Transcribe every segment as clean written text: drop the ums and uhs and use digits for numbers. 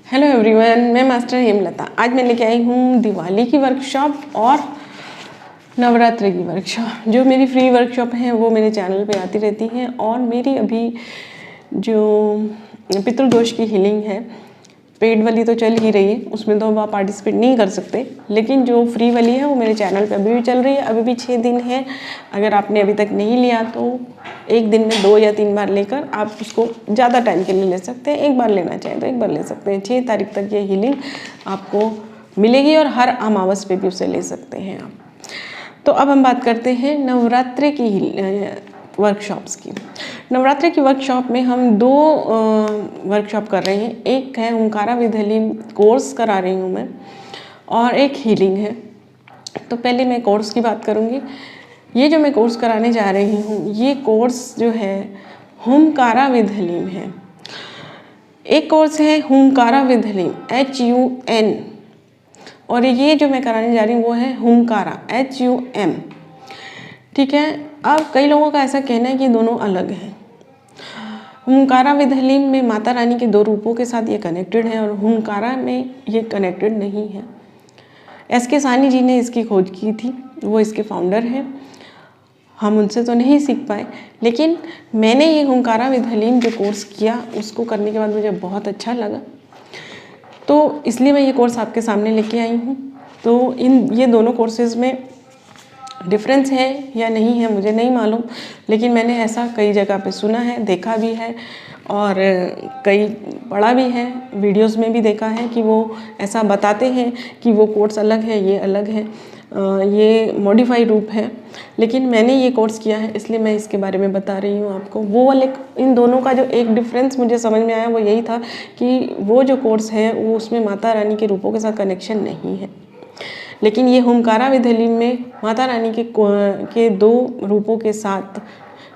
Hello everyone, मैं master Hemlata. आज मैं लेके आई हूँ दिवाली की वर्कशॉप और नवरात्रि की वर्कशॉप। जो मेरी फ्री वर्कशॉप हैं वो मेरे चैनल पे आती रहती हैं और मेरी अभी जो पितृदोष की हीलिंग है, पेड वाली तो चल ही रही है, उसमें तो आप पार्टिसिपेट नहीं कर सकते, लेकिन जो फ्री वाली है वो मेरे चैनल पे अभी भी चल रही है। अभी भी 6 दिन है। अगर आपने अभी तक नहीं लिया तो एक दिन में 2 या 3 बार लेकर आप उसको ज़्यादा टाइम के लिए ले सकते हैं। एक बार लेना चाहें तो एक बार ले सकते हैं। 6 तारीख तक ये हीलिंग आपको मिलेगी और हर अमावस पे भी उसे ले सकते हैं आप। तो अब हम बात करते हैं नवरात्रि की वर्कशॉप्स की। नवरात्रि की वर्कशॉप में हम 2 वर्कशॉप कर रहे हैं। एक है ओंकारा विद हलीम कोर्स करा रही हूँ मैं, और एक हीलिंग है। तो पहले मैं कोर्स की बात करूँगी। ये जो मैं कोर्स कराने जा रही हूँ, ये कोर्स जो है ओंकारा विद हलीम है। एक कोर्स है ओंकारा विद हलीम HUN, और ये जो मैं कराने जा रही हूँ वो है ओंकारा HUM। ठीक है। अब कई लोगों का ऐसा कहना है कि दोनों अलग हैं। ओंकारा विद हलीम में माता रानी के 2 रूपों के साथ ये कनेक्टेड है और ओंकारा में ये कनेक्टेड नहीं है। SK सानी जी ने इसकी खोज की थी, वो इसके फाउंडर हैं। हम उनसे तो नहीं सीख पाए, लेकिन मैंने ये ओंकारा विद हलीम जो कोर्स किया उसको करने के बाद मुझे बहुत अच्छा लगा, तो इसलिए मैं ये कोर्स आपके सामने लेके आई हूँ। तो ये दोनों कोर्सेज़ में डिफरेंस है या नहीं है मुझे नहीं मालूम, लेकिन मैंने ऐसा कई जगह पे सुना है, देखा भी है और कई पढ़ा भी है, वीडियोस में भी देखा है कि वो ऐसा बताते हैं कि वो कोर्स अलग है, ये अलग है, ये मॉडिफाई रूप है। लेकिन मैंने ये कोर्स किया है इसलिए मैं इसके बारे में बता रही हूँ आपको। वो वाले इन दोनों का जो एक डिफरेंस मुझे समझ में आया वो यही था कि वो जो कोर्स है वो उसमें माता रानी के रूपों के साथ कनेक्शन नहीं है, लेकिन ये ओंकारा विद हलीम में माता रानी के 2 रूपों के साथ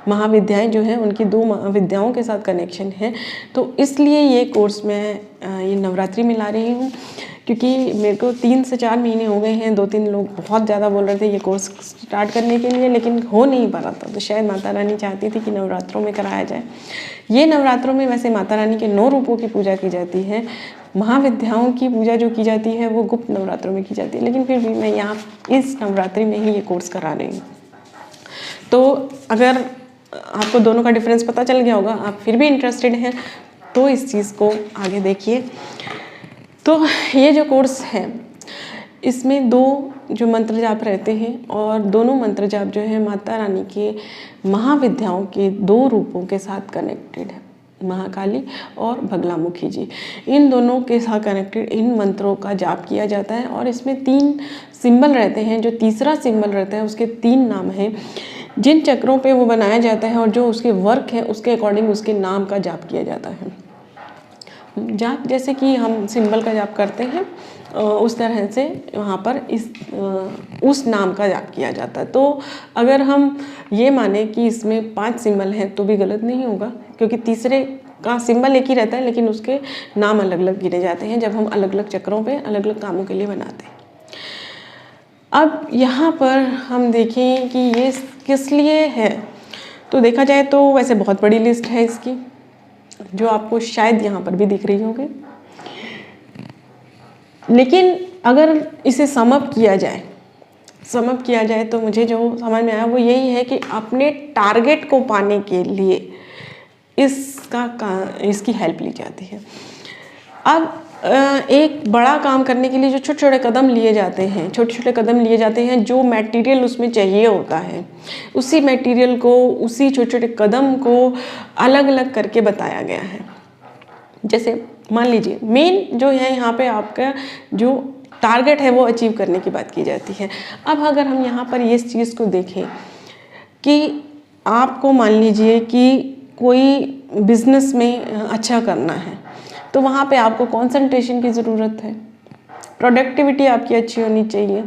महाविद्याएं जो हैं उनकी 2 विद्याओं के साथ कनेक्शन है। तो इसलिए ये कोर्स मैं ये नवरात्रि में ला रही हूँ, क्योंकि मेरे को 3 से 4 महीने हो गए हैं। 2-3 लोग बहुत ज़्यादा बोल रहे थे ये कोर्स स्टार्ट करने के लिए, लेकिन हो नहीं पा रहा था। तो शायद माता रानी चाहती थी कि नवरात्रों में कराया जाए। ये नवरात्रों में वैसे माता रानी के 9 रूपों की पूजा की जाती है। महाविद्याओं की पूजा जो की जाती है वो गुप्त नवरात्रों में की जाती है, लेकिन फिर भी मैं यहाँ इस नवरात्रि में ही ये कोर्स करा रही हूँ। तो अगर आपको दोनों का डिफरेंस पता चल गया होगा, आप फिर भी इंटरेस्टेड हैं तो इस चीज़ को आगे देखिए। तो ये जो कोर्स है इसमें 2 जो मंत्र जाप रहते हैं और दोनों मंत्र जाप जो है माता रानी के महाविद्याओं के 2 रूपों के साथ कनेक्टेड है, महाकाली और बगलामुखी जी। इन दोनों के साथ कनेक्टेड इन मंत्रों का जाप किया जाता है और इसमें 3 सिंबल रहते हैं। जो तीसरा सिंबल रहता है उसके 3 नाम हैं। जिन चक्रों पे वो बनाया जाता है और जो उसके वर्क है उसके अकॉर्डिंग उसके नाम का जाप किया जाता है। जाप जैसे कि हम सिंबल का जाप करते हैं उस तरह से वहाँ पर उस नाम का जाप किया जाता है। तो अगर हम ये माने कि इसमें 5 सिंबल हैं तो भी गलत नहीं होगा, क्योंकि तीसरे का सिंबल एक ही रहता है लेकिन उसके नाम अलग अलग गिने जाते हैं जब हम अलग अलग चक्रों पे अलग अलग कामों के लिए बनाते हैं। अब यहाँ पर हम देखें कि ये किस लिए है, तो देखा जाए तो वैसे बहुत बड़ी लिस्ट है इसकी, जो आपको शायद यहाँ पर भी दिख रही होगी, लेकिन अगर इसे सम अप किया जाए तो मुझे जो समझ में आया वो यही है कि अपने टारगेट को पाने के लिए इसकी हेल्प ली जाती है। अब एक बड़ा काम करने के लिए जो छोटे छोटे कदम लिए जाते हैं, जो मटेरियल उसमें चाहिए होता है, उसी मटेरियल को, उसी छोटे छोटे कदम को अलग अलग करके बताया गया है। जैसे मान लीजिए मेन जो है यहाँ पे आपका जो टारगेट है वो अचीव करने की बात की जाती है। अब अगर हम यहाँ पर इस चीज़ को देखें कि आपको मान लीजिए कि कोई बिजनेस में अच्छा करना है, तो वहाँ पे आपको कंसंट्रेशन की ज़रूरत है, प्रोडक्टिविटी आपकी अच्छी होनी चाहिए,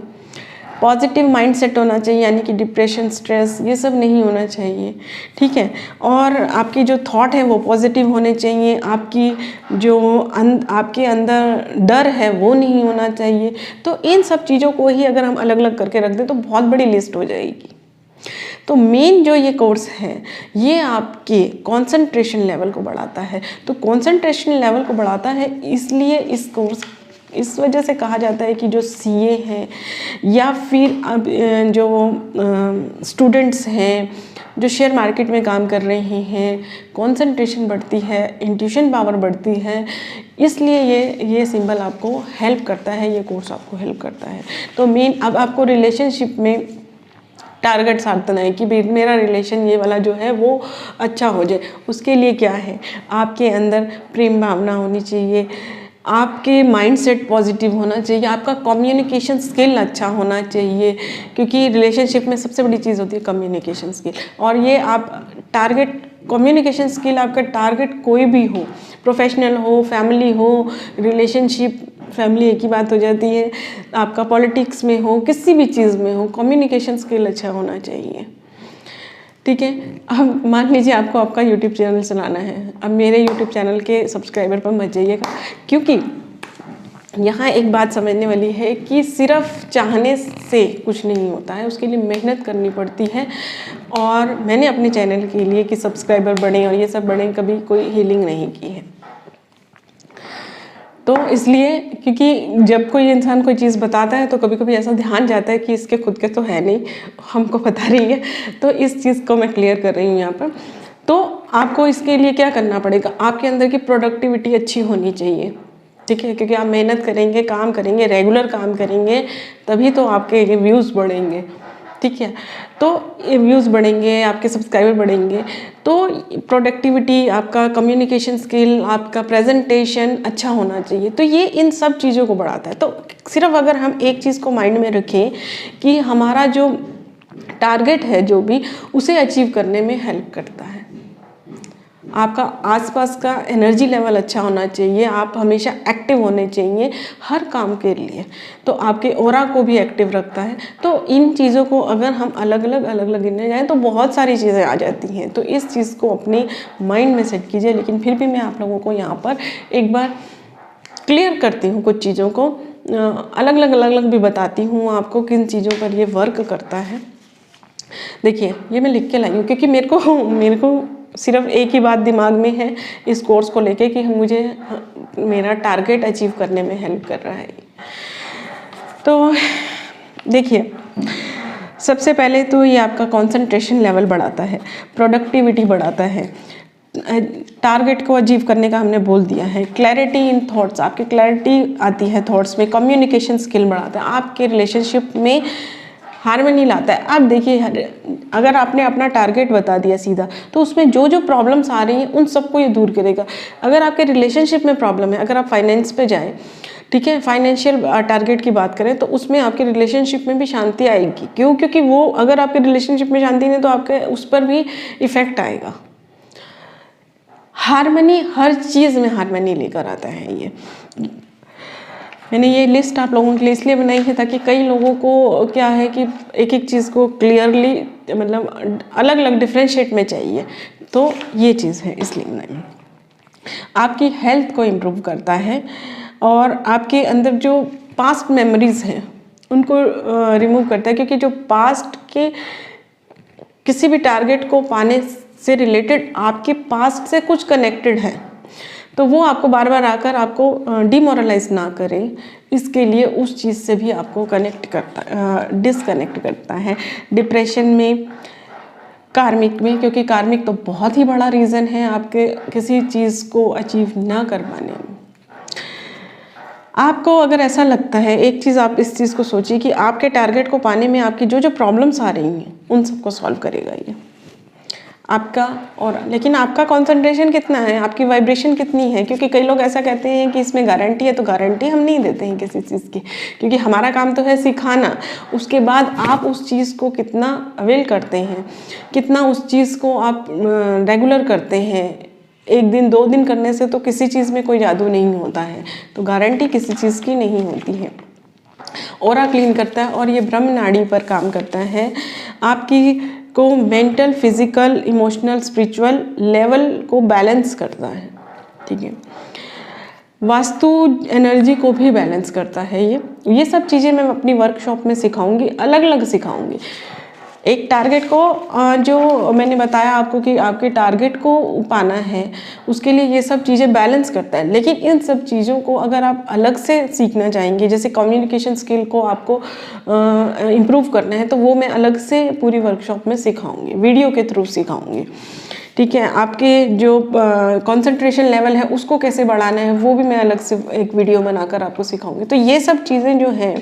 पॉजिटिव माइंडसेट होना चाहिए, यानी कि डिप्रेशन, स्ट्रेस ये सब नहीं होना चाहिए। ठीक है। और आपकी जो थॉट है वो पॉजिटिव होने चाहिए, आपके अंदर डर है वो नहीं होना चाहिए। तो इन सब चीज़ों को ही अगर हम अलग अलग करके रख दें तो बहुत बड़ी लिस्ट हो जाएगी। तो मेन जो ये कोर्स है ये आपके कंसंट्रेशन लेवल को बढ़ाता है। तो कंसंट्रेशन लेवल को बढ़ाता है, इसलिए इस कोर्स इस वजह से कहा जाता है कि जो सीए हैं या फिर अब जो स्टूडेंट्स हैं जो शेयर मार्केट में काम कर रहे हैं, कंसंट्रेशन बढ़ती है, इंट्यूशन पावर बढ़ती है, इसलिए ये सिंबल आपको हेल्प करता है, ये कोर्स आपको हेल्प करता है। तो मेन अब आपको रिलेशनशिप में टारगेट साधना है कि मेरा रिलेशन ये वाला जो है वो अच्छा हो जाए। उसके लिए क्या है, आपके अंदर प्रेम भावना होनी चाहिए, आपके माइंडसेट पॉजिटिव होना चाहिए, आपका कम्युनिकेशन स्किल अच्छा होना चाहिए, क्योंकि रिलेशनशिप में सबसे बड़ी चीज़ होती है कम्युनिकेशन स्किल। और ये आप टारगेट कम्युनिकेशन स्किल आपका टारगेट कोई भी हो, प्रोफेशनल हो, फैमिली हो, रिलेशनशिप फैमिली एक ही बात हो जाती है, आपका पॉलिटिक्स में हो, किसी भी चीज़ में हो, कम्युनिकेशन स्किल अच्छा होना चाहिए। ठीक है। अब मान लीजिए आपको आपका यूट्यूब चैनल चलाना है, अब मेरे यूट्यूब चैनल के सब्सक्राइबर पर मत जाइएगा, क्योंकि यहाँ एक बात समझने वाली है कि सिर्फ चाहने से कुछ नहीं होता है, उसके लिए मेहनत करनी पड़ती है। और मैंने अपने चैनल के लिए कि सब्सक्राइबर बढ़े और ये सब बढ़े कभी कोई हीलिंग नहीं की है। तो इसलिए क्योंकि जब कोई इंसान कोई चीज़ बताता है तो कभी कभी ऐसा ध्यान जाता है कि इसके खुद के तो है नहीं, हमको बता रही है, तो इस चीज़ को मैं क्लियर कर रही हूँ यहाँ पर। तो आपको इसके लिए क्या करना पड़ेगा, आपके अंदर की प्रोडक्टिविटी अच्छी होनी चाहिए। ठीक है, क्योंकि आप मेहनत करेंगे, काम करेंगे, रेगुलर काम करेंगे, तभी तो आपके व्यूज़ बढ़ेंगे। ठीक है, तो ये व्यूज़ बढ़ेंगे, आपके सब्सक्राइबर बढ़ेंगे, तो प्रोडक्टिविटी, आपका कम्युनिकेशन स्किल, आपका प्रेजेंटेशन अच्छा होना चाहिए। तो ये इन सब चीज़ों को बढ़ाता है। तो सिर्फ अगर हम एक चीज़ को माइंड में रखें कि हमारा जो टारगेट है जो भी, उसे अचीव करने में हेल्प करता है। आपका आसपास का एनर्जी लेवल अच्छा होना चाहिए, आप हमेशा एक्टिव होने चाहिए हर काम के लिए, तो आपके ऑरा को भी एक्टिव रखता है। तो इन चीज़ों को अगर हम अलग अलग गिनने जाएं तो बहुत सारी चीज़ें आ जाती हैं। तो इस चीज़ को अपने माइंड में सेट कीजिए। लेकिन फिर भी मैं आप लोगों को यहाँ पर एक बार क्लियर करती हूँ, कुछ चीज़ों को अलग अलग भी बताती हूँ आपको किन चीज़ों पर ये वर्क करता है। देखिए, ये मैं लिख के लाई हूँ क्योंकि मेरे को सिर्फ एक ही बात दिमाग में है इस कोर्स को लेके कि मुझे मेरा टारगेट अचीव करने में हेल्प कर रहा है। तो देखिए, सबसे पहले तो ये आपका कंसंट्रेशन लेवल बढ़ाता है, प्रोडक्टिविटी बढ़ाता है, टारगेट को अचीव करने का हमने बोल दिया है, क्लैरिटी इन थॉट्स, आपकी क्लैरिटी आती है थॉट्स में, कम्युनिकेशन स्किल बढ़ाता है, आपके रिलेशनशिप में हार्मनी लाता है। अब देखिए, अगर आपने अपना टारगेट बता दिया सीधा, तो उसमें जो जो प्रॉब्लम्स आ रही हैं उन सबको ये दूर करेगा। अगर आपके रिलेशनशिप में प्रॉब्लम है, अगर आप फाइनेंस पे जाएं, ठीक है, फाइनेंशियल टारगेट की बात करें, तो उसमें आपके रिलेशनशिप में भी शांति आएगी। क्यों? क्योंकि वो अगर आपके रिलेशनशिप में शांति नहीं तो आपके उस पर भी इफेक्ट आएगा। हार्मनी, हर चीज़ में हार्मनी लेकर आता है ये। मैंने ये लिस्ट आप लोगों के लिए इसलिए बनाई है ताकि कई लोगों को क्या है कि एक एक चीज़ को क्लियरली, मतलब अलग अलग डिफ्रेंशिएट में चाहिए, तो ये चीज़ है इसलिए बनाई। आपकी हेल्थ को इम्प्रूव करता है और आपके अंदर जो पास्ट मेमोरीज हैं उनको रिमूव करता है, क्योंकि जो पास्ट के किसी भी टारगेट को पाने से रिलेटेड आपके पास्ट से कुछ कनेक्टेड है, तो वो आपको बार बार आकर आपको डिमोरलाइज ना करें, इसके लिए उस चीज़ से भी आपको डिसकनेक्ट करता है। डिप्रेशन में, कार्मिक में, क्योंकि कार्मिक तो बहुत ही बड़ा रीज़न है आपके किसी चीज़ को अचीव ना कर पाने में। आपको अगर ऐसा लगता है, एक चीज़ आप इस चीज़ को सोचिए कि आपके टारगेट को पाने में आपकी जो जो प्रॉब्लम्स आ रही हैं उन सबको सॉल्व करेगा ये आपका। और लेकिन आपका कंसंट्रेशन कितना है, आपकी वाइब्रेशन कितनी है, क्योंकि कई लोग ऐसा कहते हैं कि इसमें गारंटी है, तो गारंटी हम नहीं देते हैं किसी चीज़ की, क्योंकि हमारा काम तो है सिखाना। उसके बाद आप उस चीज़ को कितना अवेल करते हैं, कितना उस चीज़ को आप रेगुलर करते हैं, एक दिन 2 दिन करने से तो किसी चीज़ में कोई जादू नहीं होता है, तो गारंटी किसी चीज़ की नहीं होती है। ऑरा क्लीन करता है और ये ब्रह्म नाड़ी पर काम करता है, आपकी को mental, physical, emotional, spiritual level को बैलेंस करता है। ठीक है, वास्तु एनर्जी को भी बैलेंस करता है ये सब चीज़ें मैं अपनी वर्कशॉप में सिखाऊंगी, अलग अलग सिखाऊंगी। एक टारगेट को जो मैंने बताया आपको कि आपके टारगेट को पाना है, उसके लिए ये सब चीज़ें बैलेंस करता है। लेकिन इन सब चीज़ों को अगर आप अलग से सीखना चाहेंगे, जैसे कम्युनिकेशन स्किल को आपको इम्प्रूव करना है, तो वो मैं अलग से पूरी वर्कशॉप में सिखाऊंगी, वीडियो के थ्रू सिखाऊंगी। ठीक है, आपके जो कंसंट्रेशन लेवल है उसको कैसे बढ़ाना है वो भी मैं अलग से एक वीडियो बनाकर आपको सिखाऊंगी। तो ये सब चीज़ें जो हैं,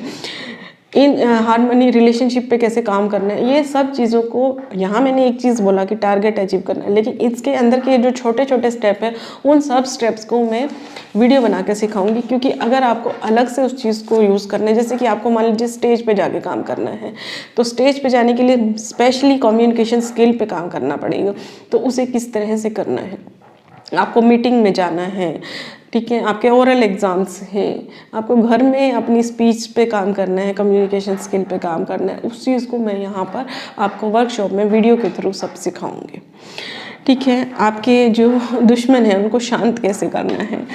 इन हार्मनी रिलेशनशिप पे कैसे काम करना है, ये सब चीज़ों को, यहाँ मैंने एक चीज़ बोला कि टारगेट अचीव करना है, लेकिन इसके अंदर के जो छोटे छोटे स्टेप है उन सब स्टेप्स को मैं वीडियो बना के सिखाऊंगी। क्योंकि अगर आपको अलग से उस चीज़ को यूज़ करना है, जैसे कि आपको मान लीजिए स्टेज पे जाके काम करना है, तो स्टेज पे जाने के लिए स्पेशली कम्युनिकेशन स्किल पे काम करना पड़ेगा। तो उसे किस तरह से करना है, आपको मीटिंग में जाना है, ठीक है, आपके ओरल एग्ज़ाम्स हैं, आपको घर में अपनी स्पीच पे काम करना है, कम्युनिकेशन स्किल पे काम करना है, उस चीज़ को मैं यहाँ पर आपको वर्कशॉप में वीडियो के थ्रू सब सिखाऊंगी। ठीक है, आपके जो दुश्मन हैं उनको शांत कैसे करना है,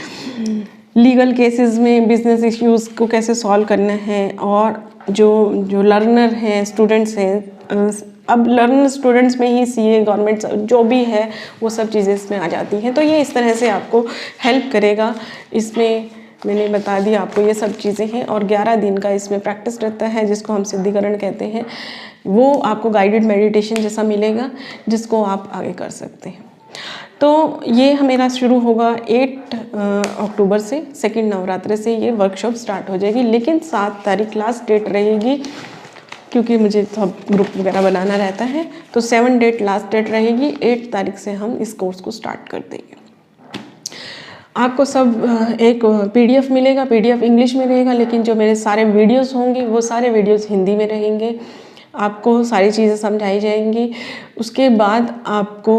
लीगल केसेस में बिजनेस इश्यूज़ को कैसे सॉल्व करना है, और जो लर्नर हैं, स्टूडेंट्स हैं, अब लर्नर स्टूडेंट्स में ही सीए, गवर्नमेंट जो भी है वो सब चीज़ें इसमें आ जाती हैं। तो ये इस तरह से आपको हेल्प करेगा। इसमें मैंने बता दिया आपको ये सब चीज़ें हैं, और 11 दिन का इसमें प्रैक्टिस रहता है, जिसको हम सिद्धिकरण कहते हैं। वो आपको गाइडेड मेडिटेशन जैसा मिलेगा, जिसको आप आगे कर सकते हैं। तो ये मेरा शुरू होगा 8 अक्टूबर से, सेकंड नवरात्रि से ये वर्कशॉप स्टार्ट हो जाएगी। लेकिन 7 तारीख लास्ट डेट रहेगी, क्योंकि मुझे सब ग्रुप वगैरह बनाना रहता है। तो 7 डेट लास्ट डेट रहेगी, 8 तारीख से हम इस कोर्स को स्टार्ट कर देंगे। आपको सब एक PDF मिलेगा, PDF इंग्लिश में रहेगा, लेकिन जो मेरे सारे वीडियोस होंगे वो सारे वीडियोस हिंदी में रहेंगे। आपको सारी चीज़ें समझाई जाएंगी। उसके बाद आपको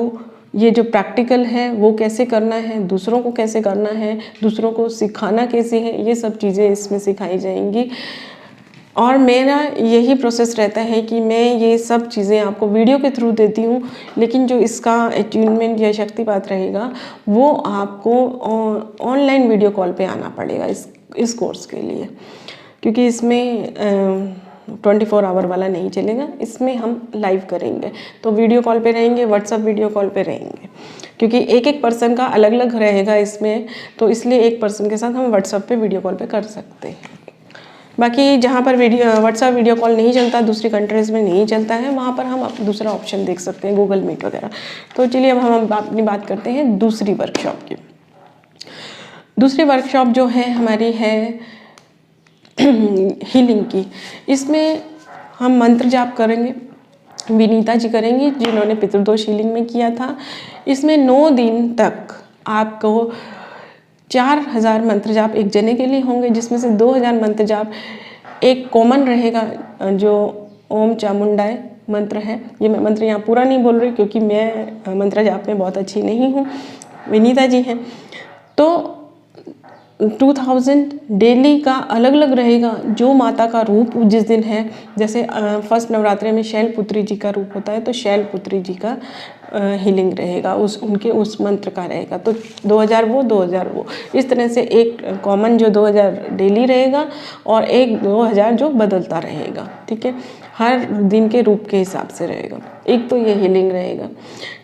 ये जो प्रैक्टिकल है वो कैसे करना है, दूसरों को कैसे करना है, दूसरों को सिखाना कैसे है, ये सब चीज़ें इसमें सिखाई जाएंगी। और मेरा यही प्रोसेस रहता है कि मैं ये सब चीज़ें आपको वीडियो के थ्रू देती हूँ, लेकिन जो इसका अट्यूनमेंट या शक्तिपात रहेगा वो आपको ऑनलाइन वीडियो कॉल पे आना पड़ेगा इस कोर्स के लिए। क्योंकि इसमें 24 आवर वाला नहीं चलेगा, इसमें हम लाइव करेंगे। तो वीडियो कॉल पे रहेंगे, व्हाट्सअप वीडियो कॉल पे रहेंगे, क्योंकि एक पर्सन का अलग अलग रहेगा इसमें, तो इसलिए एक पर्सन के साथ हम व्हाट्सअप पे वीडियो कॉल पे कर सकते हैं। बाकी जहाँ पर व्हाट्सअप वीडियो कॉल नहीं चलता, दूसरी कंट्रीज़ में नहीं चलता है, वहाँ पर हम दूसरा ऑप्शन देख सकते हैं, गूगल मीट वगैरह। तो चलिए अब हम अपनी बात करते हैं दूसरी वर्कशॉप की। दूसरी वर्कशॉप जो है हमारी है हीलिंग की। इसमें हम मंत्र जाप करेंगे, विनीता जी करेंगी जिन्होंने पितृदोष हीलिंग में किया था। इसमें 9 दिन तक आपको 4000 मंत्र जाप एक जने के लिए होंगे, जिसमें से 2000 मंत्र जाप एक कॉमन रहेगा, जो ओम चामुंडाय मंत्र है। ये मैं मंत्र यहाँ पूरा नहीं बोल रही, क्योंकि मैं मंत्र जाप में बहुत अच्छी नहीं हूँ, विनीता जी हैं। तो 2000 डेली का अलग अलग रहेगा, जो माता का रूप जिस दिन है। जैसे फर्स्ट नवरात्रि में शैलपुत्री जी का रूप होता है, तो शैलपुत्री जी का हीलिंग रहेगा, उस मंत्र का रहेगा। तो 2000 वो 2000 वो, इस तरह से एक कॉमन जो 2000 डेली रहेगा, और एक 2000 जो बदलता रहेगा। ठीक है, हर दिन के रूप के हिसाब से रहेगा। एक तो ये हीलिंग रहेगा।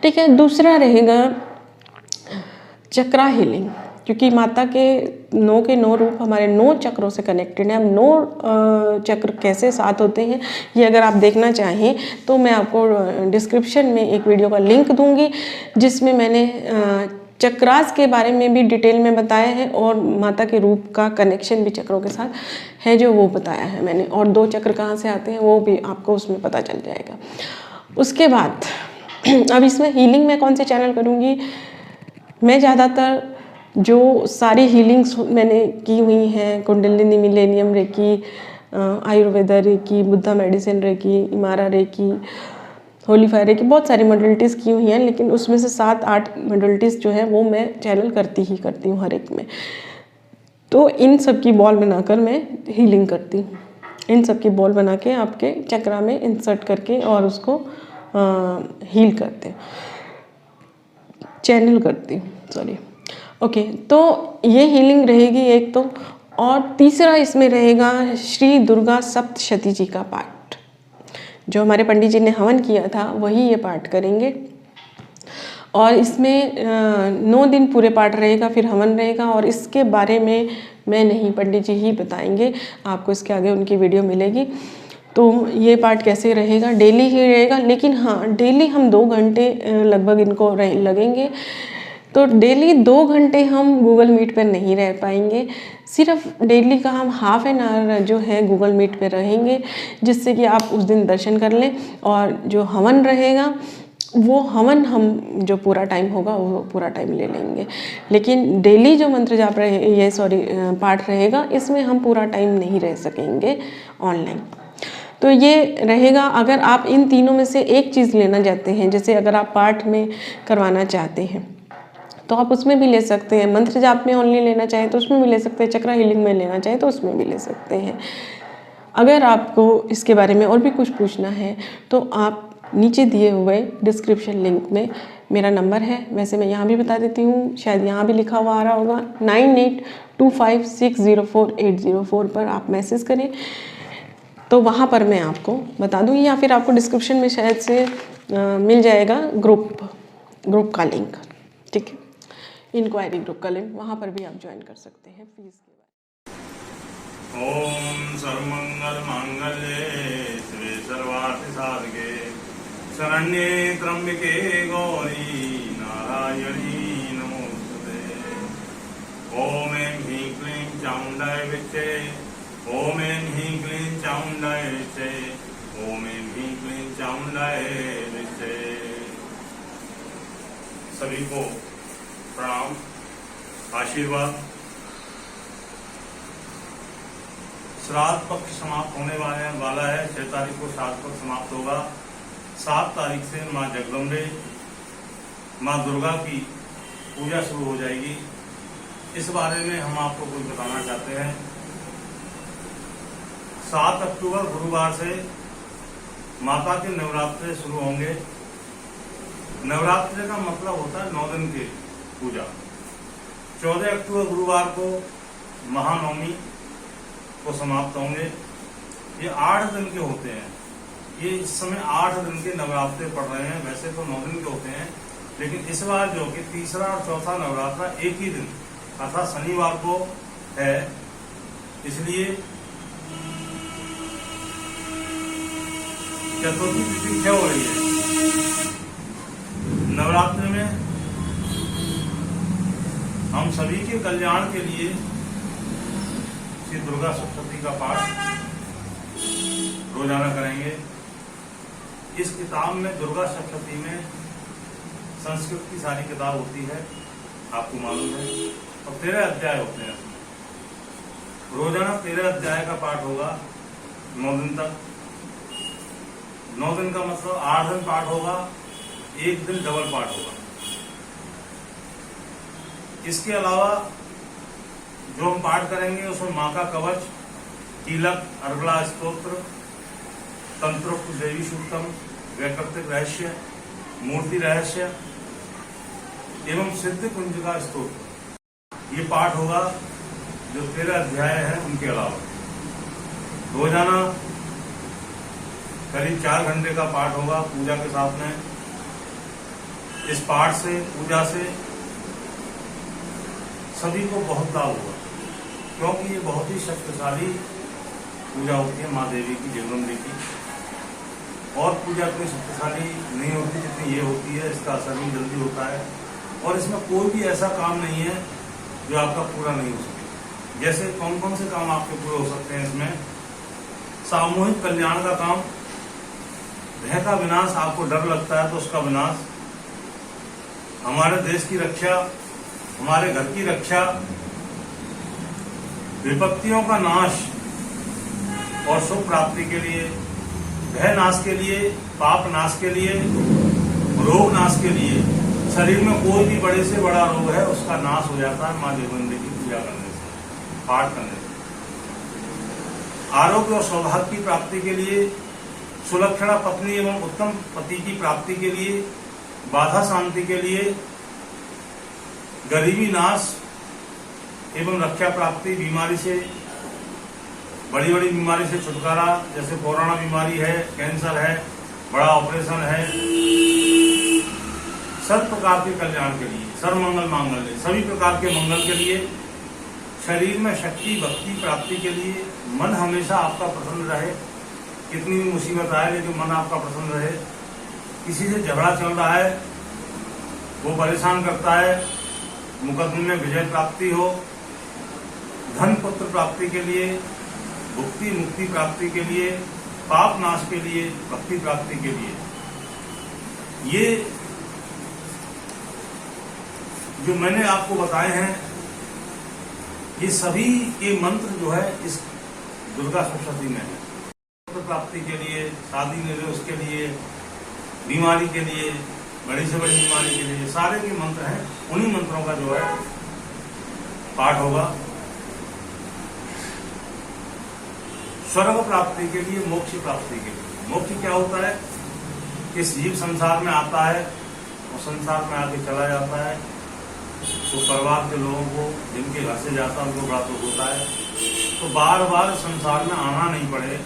ठीक है, दूसरा रहेगा चक्रा हीलिंग, क्योंकि माता के 9 रूप हमारे 9 चक्रों से कनेक्टेड हैं। हम 9 चक्र कैसे साथ होते हैं, ये अगर आप देखना चाहें तो मैं आपको डिस्क्रिप्शन में एक वीडियो का लिंक दूंगी, जिसमें मैंने चक्रास के बारे में भी डिटेल में बताया है, और माता के रूप का कनेक्शन भी चक्रों के साथ है जो वो बताया है मैंने। और 2 चक्र कहाँ से आते हैं वो भी आपको उसमें पता चल जाएगा। उसके बाद अब इसमें हीलिंग में कौन से चैनल करूँगी, मैं ज़्यादातर जो सारी हीलिंग्स मैंने की हुई हैं, Kundalini millennium reiki, Ayurveda reiki, Buddha medicine reiki, Imara reiki, holy fire reiki, बहुत सारी मॉडलिटीज़ की हुई हैं, लेकिन उसमें से 7-8 मॉडलिटीज़ जो है वो मैं चैनल करती हूँ हर एक में। तो इन सब की बॉल बनाकर मैं हीलिंग करती हूँ, इन सब की बॉल बना के आपके चक्रा में इंसर्ट करके और उसको हील करते हैं, चैनल करती हूँ, सॉरी। ओके, तो ये हीलिंग रहेगी एक तो, और तीसरा इसमें रहेगा श्री दुर्गा सप्तशती जी का पाठ। जो हमारे पंडित जी ने हवन किया था वही ये पाठ करेंगे। और इसमें 9 दिन पूरे पाठ रहेगा, फिर हवन रहेगा, और इसके बारे में मैं नहीं, पंडित जी ही बताएंगे आपको। इसके आगे उनकी वीडियो मिलेगी। तो ये पाठ कैसे रहेगा, डेली ही रहेगा, लेकिन हाँ डेली हम 2 घंटे लगभग इनको लगेंगे। तो डेली 2 घंटे हम गूगल मीट पर नहीं रह पाएंगे, सिर्फ डेली का हम हाफ एन आवर जो है गूगल मीट पे रहेंगे, जिससे कि आप उस दिन दर्शन कर लें। और जो हवन रहेगा वो हवन हम जो पूरा टाइम होगा वो पूरा टाइम ले लेंगे, लेकिन डेली जो मंत्र जाप पाठ रहेगा इसमें हम पूरा टाइम नहीं रह सकेंगे ऑनलाइन। तो ये रहेगा। अगर आप इन तीनों में से एक चीज़ लेना चाहते हैं, जैसे अगर आप पाठ में करवाना चाहते हैं तो आप उसमें भी ले सकते हैं, मंत्र जाप में ओनली लेना चाहें तो उसमें भी ले सकते हैं, चक्र हीलिंग में लेना चाहें तो उसमें भी ले सकते हैं। अगर आपको इसके बारे में और भी कुछ पूछना है तो आप नीचे दिए हुए डिस्क्रिप्शन लिंक में मेरा नंबर है, वैसे मैं यहाँ भी बता देती हूँ, शायद यहाँ भी लिखा हुआ आ रहा होगा, 9825604804 पर आप मैसेज करें तो वहाँ पर मैं आपको बता दूँगी, या फिर आपको डिस्क्रिप्शन में शायद से मिल जाएगा ग्रुप का लिंक, ठीक है, इंक्वायरी ग्रुप का लिंक, वहाँ पर भी आप ज्वाइन कर सकते हैं फीस के बारे। ओम सर्वमंगल मांगल्ये शिवे सर्वार्थ साधके शरण्ये त्र्यंबके गौरी नारायणी नमोस्तुते। ओम ऐं ह्रीं क्लीं चामुण्डाय विच्चे, ओम ऐं ह्रीं क्लीं चामुण्डाय विच्चे, ओम ऐं ह्रीं क्लीं चामुण्डाय विच्चे। सभी को प्रणाम, आशीर्वाद। श्राद्ध पक्ष समाप्त होने वाला है, 6 तारीख को श्राद्ध पक्ष समाप्त होगा। 7 तारीख से माँ जगदम्बे, माँ दुर्गा की पूजा शुरू हो जाएगी। इस बारे में हम आपको कुछ बताना चाहते हैं। 7 अक्टूबर गुरुवार से माता के नवरात्रे शुरू होंगे। नवरात्रे का मतलब होता है 9 दिन की पूजा। 14 अक्टूबर गुरुवार को महानवमी को समाप्त होंगे। ये 8 दिन के होते हैं। ये इस समय 8 दिन के नवरात्रे पड़ रहे हैं, वैसे तो 9 दिन के होते हैं, लेकिन इस बार जो कि तीसरा और चौथा नवरात्रा एक ही दिन अर्थात शनिवार को है, इसलिए चतुर्थी तिथि क्या हो रही है। नवरात्रि में हम सभी के कल्याण के लिए श्री दुर्गा सप्तशती का पाठ रोजाना करेंगे। इस किताब में दुर्गा सप्तशती में संस्कृत की सारी किताब होती है, आपको मालूम है, और 13 अध्याय होते हैं। रोजाना 13 अध्याय का पाठ होगा 9 दिन तक। 9 दिन का मतलब 8 दिन पाठ होगा, 1 दिन डबल पाठ होगा। इसके अलावा जो हम पाठ करेंगे उसमें माँ का कवच, कीलक, अर्गला स्तोत्र, तंत्रोक्त देवी सूक्तम, वैकल्पिक रहस्य, मूर्ति रहस्य एवं सिद्ध कुंजिका स्तोत्र, ये पाठ होगा। जो 13 अध्याय है उनके अलावा रोजाना करीब 4 घंटे का पाठ होगा पूजा के साथ में। इस पाठ से, पूजा से सभी को बहुत लाभ होगा, क्योंकि ये बहुत ही शक्तिशाली पूजा होती है माँ देवी की, जगदम्बे की। और पूजा कोई शक्तिशाली नहीं होती जितनी ये होती है। इसका असर भी जल्दी होता है, और इसमें कोई भी ऐसा काम नहीं है जो आपका पूरा नहीं हो सके। जैसे कौन कौन से काम आपके पूरे हो सकते हैं इसमें? सामूहिक कल्याण का काम, भय का विनाश, आपको डर लगता है तो उसका विनाश, हमारे देश की रक्षा, हमारे घर की रक्षा, विपत्तियों का नाश और सुख प्राप्ति के लिए, भय नाश के लिए, पाप नाश के लिए, रोग नाश के लिए। शरीर में कोई भी बड़े से बड़ा रोग है उसका नाश हो जाता है माँ जगदम्बे की पूजा करने से, पाठ करने से। आरोग्य और सौभाग्य की प्राप्ति के लिए, सुलक्षणा पत्नी एवं उत्तम पति की प्राप्ति के लिए, बाधा शांति के लिए, गरीबी नाश एवं रक्षा प्राप्ति, बीमारी से बड़ी बड़ी बीमारी से छुटकारा, जैसे कोरोना बीमारी है, कैंसर है, बड़ा ऑपरेशन है, सब प्रकार के कल्याण के लिए, सर्वमंगल मांगल्य, सभी प्रकार के मंगल के लिए, शरीर में शक्ति भक्ति प्राप्ति के लिए, मन हमेशा आपका प्रसन्न रहे, कितनी भी मुसीबत आए लेकिन मन आपका प्रसन्न रहे। किसी से झगड़ा चल रहा है, वो परेशान करता है, मुकदमे में विजय प्राप्ति हो, धन पुत्र प्राप्ति के लिए, भुक्ति मुक्ति प्राप्ति के लिए, पाप नाश के लिए, भक्ति प्राप्ति के लिए, ये जो मैंने आपको बताए हैं, ये सभी के मंत्र जो है इस दुर्गा सप्तशती में है। पुत्र प्राप्ति के लिए, शादी में उसके लिए, बीमारी के लिए, बड़ी से बड़ी बीमारी के लिए, सारे के मंत्र हैं। उन्हीं मंत्रों का जो है पाठ होगा। स्वर्ग प्राप्ति के लिए, मोक्ष प्राप्ति के लिए। मोक्ष क्या होता है? इस जीव संसार में आता है और संसार में आके चला जाता है, तो परिवार के लोगों को, जिनके घर से जाता है, उनको बड़ा दुख होता है। तो बार बार संसार में आना नहीं पड़े,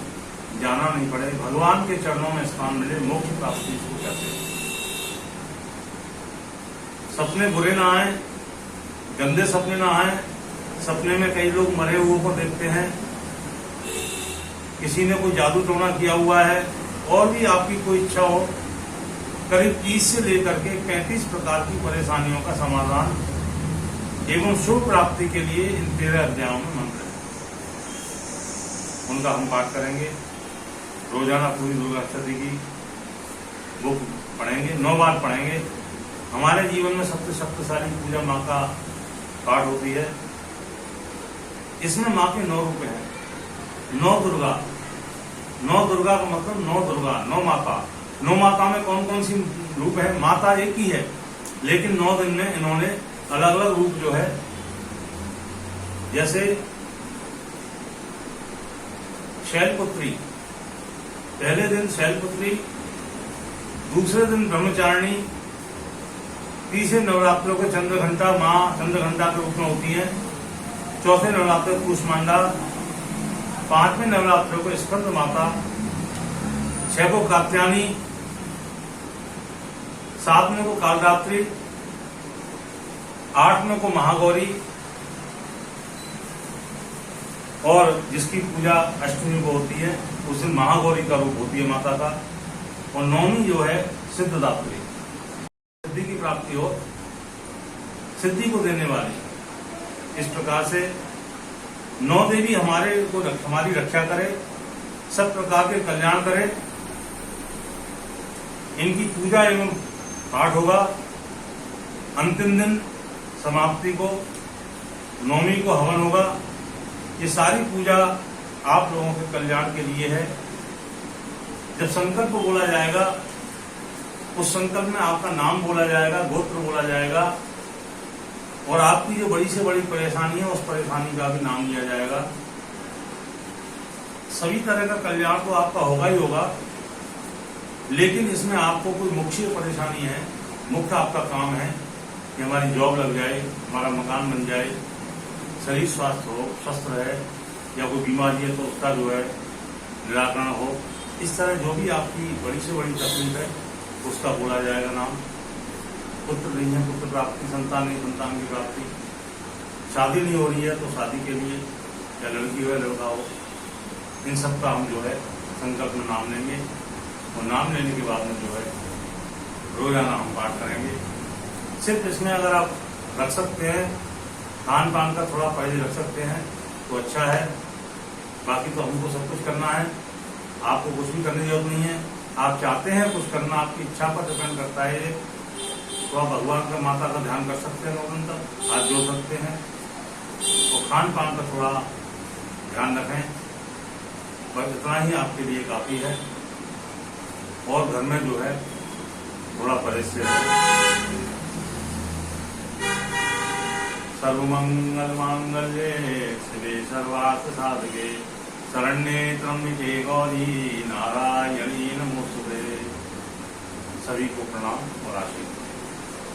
जाना नहीं पड़े, भगवान के चरणों में स्थान मिले, मोक्ष प्राप्ति इसको कहते हैं। सपने बुरे ना आए, गंदे सपने ना आए। सपने में कई लोग मरे हुए को देखते हैं, किसी ने कोई जादू टोना किया हुआ है, और भी आपकी कोई इच्छा हो, करीब 30 से लेकर के 35 प्रकार की परेशानियों का समाधान एवं शुभ प्राप्ति के लिए इन 13 अध्यायों में मंत्र है। उनका हम पाठ करेंगे। रोजाना पूरी दुर्गा सप्तशती की बुक पढ़ेंगे, 9 बार पढ़ेंगे। हमारे जीवन में सबसे शक्तिशाली पूजा माँ का पाठ होती है। इसमें माँ के 9 रूप हैं। 9 दुर्गा, 9 दुर्गा का मतलब 9 दुर्गा, 9 माता। 9 माता में कौन कौन सी रूप है? माता एक ही है, लेकिन 9 दिन में इन्होंने अलग अलग रूप जो है, जैसे शैलपुत्री, पहले दिन शैलपुत्री, दूसरे दिन ब्रह्मचारिणी, तीसरे नवरात्रों के चंद्रघंटा माँ चंद्रघंटा के रूप में होती है, चौथे नवरात्र कूष्मांडा, 5वें नवरात्रों को स्कंद माता, 6 को कात्यायनी, 7वें को कालरात्रि, 8वें को महागौरी, और जिसकी पूजा अष्टमी को होती है उस दिन महागौरी का रूप होती है माता का, और 9वीं जो है सिद्धदात्री, सिद्धि की प्राप्ति हो, सिद्धि को देने वाली। इस प्रकार से 9 देवी हमारी रक्षा करे, सब प्रकार के कल्याण करे। इनकी पूजा एवं पाठ होगा। अंतिम दिन समाप्ति को 9वीं को हवन होगा। ये सारी पूजा आप लोगों के कल्याण के लिए है। जब संकल्प बोला जाएगा, उस संकल्प में आपका नाम बोला जाएगा, गोत्र बोला जाएगा, और आपकी जो बड़ी से बड़ी परेशानी है उस परेशानी का भी नाम लिया जाएगा। सभी तरह का कल्याण तो आपका होगा ही होगा, लेकिन इसमें आपको कोई मुख्य परेशानी है, मुख्य आपका काम है कि हमारी जॉब लग जाए, हमारा मकान बन जाए, शरीर स्वास्थ्य हो, स्वस्थ रहे, या कोई बीमारी है तो उसका जो है निराकरण हो। इस तरह जो भी आपकी बड़ी से बड़ी तकलीफ है उसका बोला जाएगा नाम। पुत्र नहीं है, पुत्र प्राप्ति, संतान नहीं, संतान की प्राप्ति, शादी नहीं हो रही है तो शादी के लिए, या लड़की हो या लड़का हो, इन सब का हम जो है संकल्प में नाम लेंगे, और नाम लेने के बाद में जो है रोजाना हम पाठ करेंगे। सिर्फ इसमें अगर आप रख सकते हैं, खान पान का थोड़ा परहेज रख सकते हैं तो अच्छा है। बाकी तो हमको सब कुछ करना है, आपको कुछ भी करने की जरूरत नहीं है। आप चाहते हैं कुछ करना, आपकी इच्छा पर डिपेंड करता है ये, तो आप भगवान का, माता का ध्यान कर सकते हैं, 9 दिन तक हाथ जोड़ सकते हैं, और खान पान का थोड़ा ध्यान रखें। बस इतना ही आपके लिए काफ़ी है, और घर में जो है थोड़ा परहेज से रहें। सर्वमंगल मांगल्ये शिवे सर्वार्थ साधके शरण्ये त्र्यंबके गौरी नारायणी नमोस्तुते। सभी को प्रणाम और आशीर्वाद।